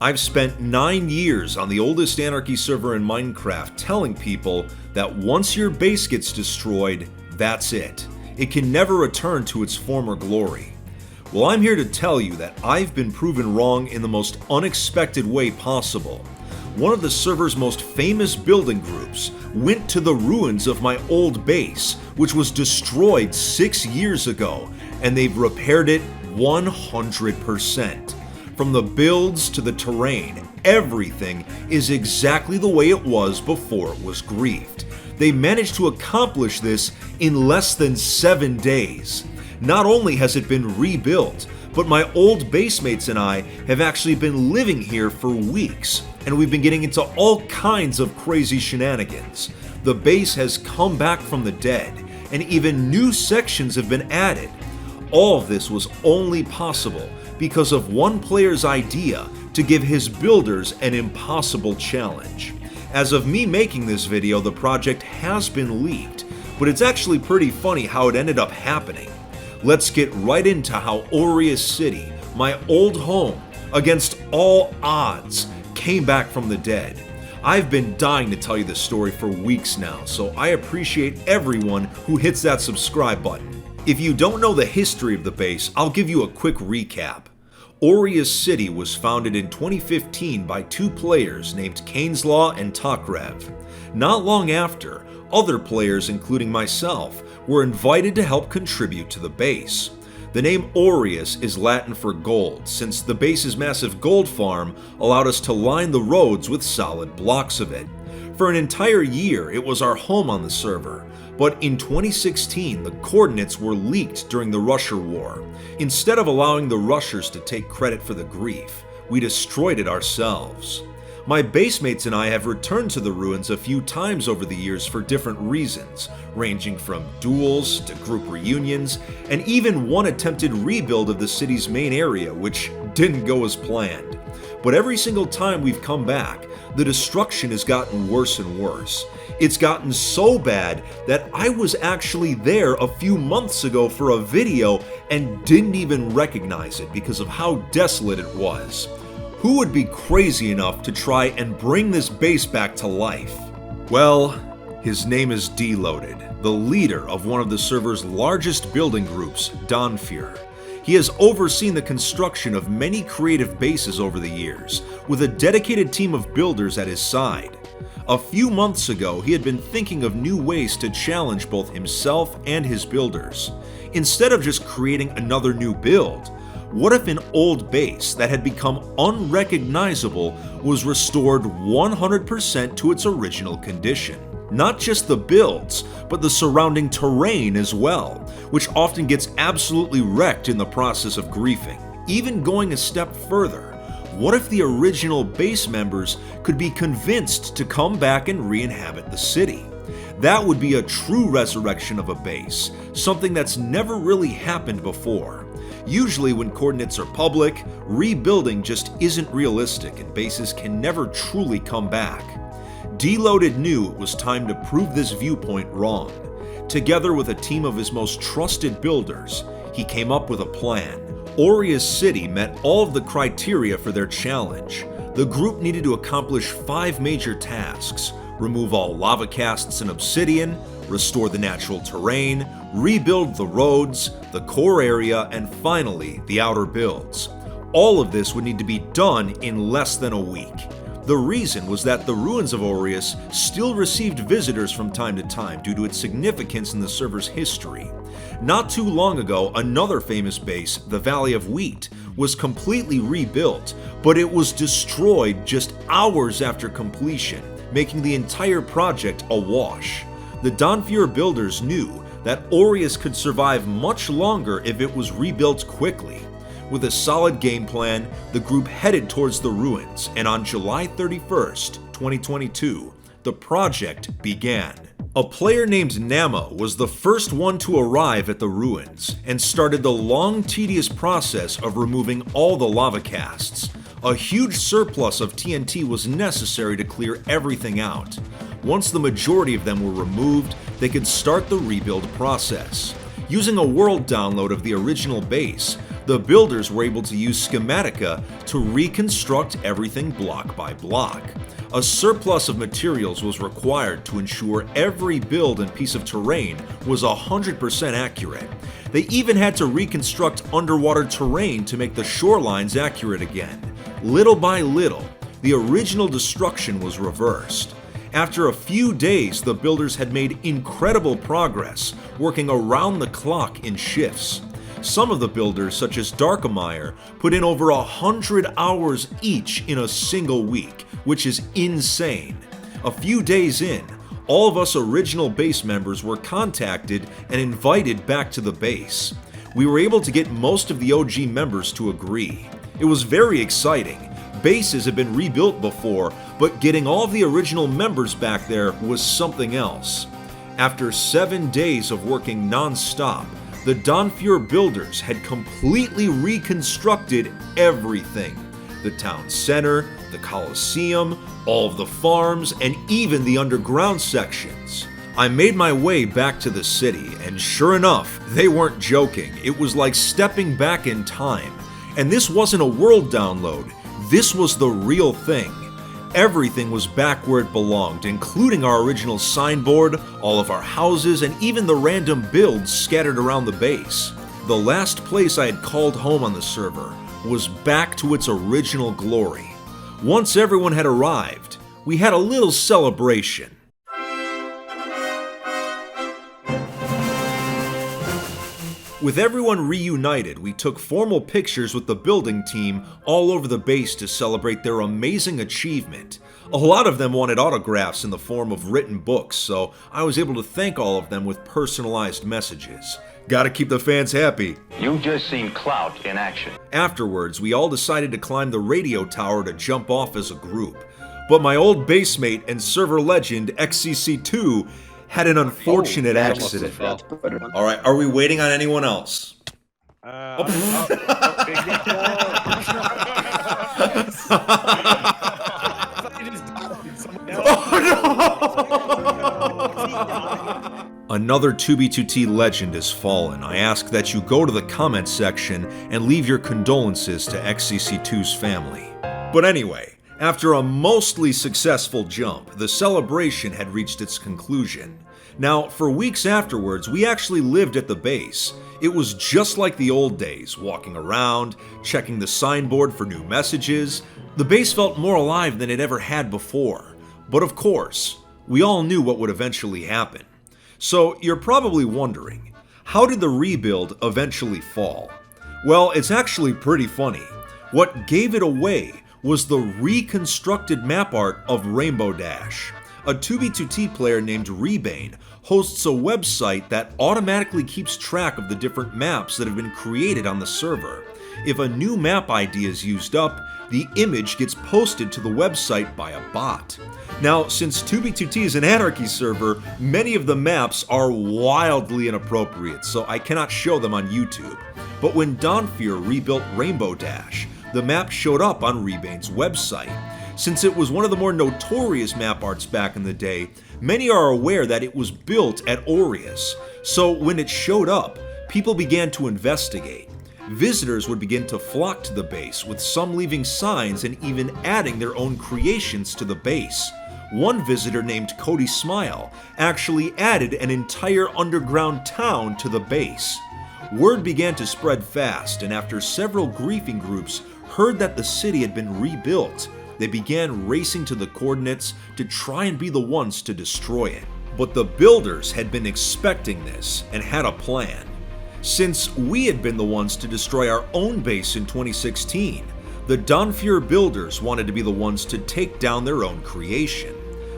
I've spent 9 years on the oldest anarchy server in Minecraft telling people that once your base gets destroyed, that's it. It can never return to its former glory. Well, I'm here to tell you that I've been proven wrong in the most unexpected way possible. One of the server's most famous building groups went to the ruins of my old base, which was destroyed 6 years ago, and they've repaired it 100%. From the builds to the terrain, everything is exactly the way it was before it was griefed. They managed to accomplish this in less than 7 days. Not only has it been rebuilt, but my old basemates and I have actually been living here for weeks, and we've been getting into all kinds of crazy shenanigans. The base has come back from the dead, and even new sections have been added. All of this was only possible because of one player's idea to give his builders an impossible challenge. As of me making this video, the project has been leaked, but it's actually pretty funny how it ended up happening. Let's get right into how Aureus City, my old home, against all odds, came back from the dead. I've been dying to tell you this story for weeks now, so I appreciate everyone who hits that subscribe button. If you don't know the history of the base, I'll give you a quick recap. Aureus City was founded in 2015 by two players named Kaneslaw and Takrev. Not long after, other players, including myself, were invited to help contribute to the base. The name Aureus is Latin for gold, since the base's massive gold farm allowed us to line the roads with solid blocks of it. For an entire year, it was our home on the server, but in 2016, the coordinates were leaked during the Rusher War. Instead of allowing the Rushers to take credit for the grief, we destroyed it ourselves. My basemates and I have returned to the ruins a few times over the years for different reasons, ranging from duels to group reunions, and even one attempted rebuild of the city's main area, which didn't go as planned. But every single time we've come back, the destruction has gotten worse and worse. It's gotten so bad that I was actually there a few months ago for a video and didn't even recognize it because of how desolate it was. Who would be crazy enough to try and bring this base back to life? Well, his name is Deloaded, the leader of one of the server's largest building groups, Donfur. He has overseen the construction of many creative bases over the years, with a dedicated team of builders at his side. A few months ago, he had been thinking of new ways to challenge both himself and his builders. Instead of just creating another new build, what if an old base that had become unrecognizable was restored 100% to its original condition? Not just the builds, but the surrounding terrain as well, which often gets absolutely wrecked in the process of griefing. Even going a step further, what if the original base members could be convinced to come back and re-inhabit the city? That would be a true resurrection of a base, something that's never really happened before. Usually when coordinates are public, rebuilding just isn't realistic and bases can never truly come back. Deloaded knew it was time to prove this viewpoint wrong. Together with a team of his most trusted builders, he came up with a plan. Aureus City met all of the criteria for their challenge. The group needed to accomplish 5 major tasks: remove all lava casts and obsidian, restore the natural terrain, rebuild the roads, the core area, and finally, the outer builds. All of this would need to be done in less than a week. The reason was that the ruins of Aureus still received visitors from time to time due to its significance in the server's history. Not too long ago, another famous base, the Valley of Wheat, was completely rebuilt, but it was destroyed just hours after completion, making the entire project a wash. The Donfur builders knew that Aureus could survive much longer if it was rebuilt quickly. With a solid game plan, the group headed towards the ruins, and on July 31st, 2022, the project began. A player named Namo was the first one to arrive at the ruins, and started the long, tedious process of removing all the lava casts. A huge surplus of TNT was necessary to clear everything out. Once the majority of them were removed, they could start the rebuild process. Using a world download of the original base, The builders were able to use schematica to reconstruct everything block by block. A surplus of materials was required to ensure every build and piece of terrain was 100% accurate. They even had to reconstruct underwater terrain to make the shorelines accurate again. Little by little, the original destruction was reversed. After a few days, the builders had made incredible progress, working around the clock in shifts. Some of the builders, such as Darkemeyer, put in over 100 hours each in a single week, which is insane. A few days in, all of us original base members were contacted and invited back to the base. We were able to get most of the OG members to agree. It was very exciting. Bases had been rebuilt before, but getting all of the original members back there was something else. After 7 days of working non-stop, the Donfjord builders had completely reconstructed everything. The town center, the Colosseum, all of the farms, and even the underground sections. I made my way back to the city, and sure enough, they weren't joking. It was like stepping back in time. And this wasn't a world download. This was the real thing. Everything was back where it belonged, including our original signboard, all of our houses, and even the random builds scattered around the base. The last place I had called home on the server was back to its original glory. Once everyone had arrived, we had a little celebration. With everyone reunited, we took formal pictures with the building team all over the base to celebrate their amazing achievement. A lot of them wanted autographs in the form of written books, so I was able to thank all of them with personalized messages. Gotta keep the fans happy. You've just seen clout in action. Afterwards, we all decided to climb the radio tower to jump off as a group. But my old basemate and server legend XCC2 had an unfortunate accident. All right, are we waiting on anyone else? Another 2B2T legend has fallen. I ask that you go to the comments section and leave your condolences to XCC2's family. But anyway, after a mostly successful jump, the celebration had reached its conclusion. Now, for weeks afterwards, we actually lived at the base. It was just like the old days, walking around, checking the signboard for new messages. The base felt more alive than it ever had before. But of course, we all knew what would eventually happen. So you're probably wondering, how did the rebuild eventually fall? Well, it's actually pretty funny. What gave it away was the reconstructed map art of Rainbow Dash. A 2B2T player named Rebane hosts a website that automatically keeps track of the different maps that have been created on the server. If a new map ID is used up, the image gets posted to the website by a bot. Now, since 2B2T is an anarchy server, many of the maps are wildly inappropriate, so I cannot show them on YouTube. But when Donfjord rebuilt Rainbow Dash, the map showed up on Rebane's website. Since it was one of the more notorious map arts back in the day, many are aware that it was built at Aureus. So when it showed up, people began to investigate. Visitors would begin to flock to the base, with some leaving signs and even adding their own creations to the base. One visitor named Cody Smile actually added an entire underground town to the base. Word began to spread fast, and after several griefing groups heard that the city had been rebuilt, they began racing to the coordinates to try and be the ones to destroy it. But the builders had been expecting this and had a plan. Since we had been the ones to destroy our own base in 2016, the Donfjord builders wanted to be the ones to take down their own creation.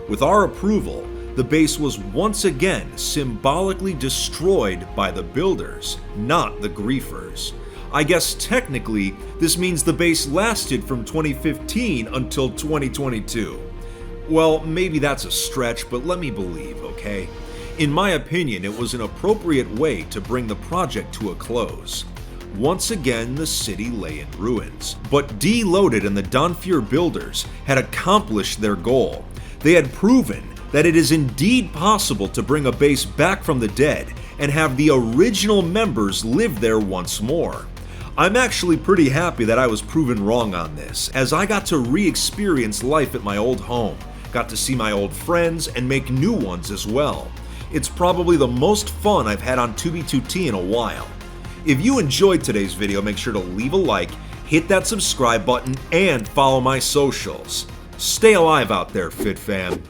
With our approval, the base was once again symbolically destroyed by the builders, not the griefers. I guess technically, this means the base lasted from 2015 until 2022. Well, maybe that's a stretch, but let me believe, okay? In my opinion, it was an appropriate way to bring the project to a close. Once again, the city lay in ruins. But D-Loaded and the Donfjord builders had accomplished their goal. They had proven that it is indeed possible to bring a base back from the dead and have the original members live there once more. I'm actually pretty happy that I was proven wrong on this, as I got to re-experience life at my old home, got to see my old friends, and make new ones as well. It's probably the most fun I've had on 2B2T in a while. If you enjoyed today's video, make sure to leave a like, hit that subscribe button, and follow my socials. Stay alive out there, Fit Fam.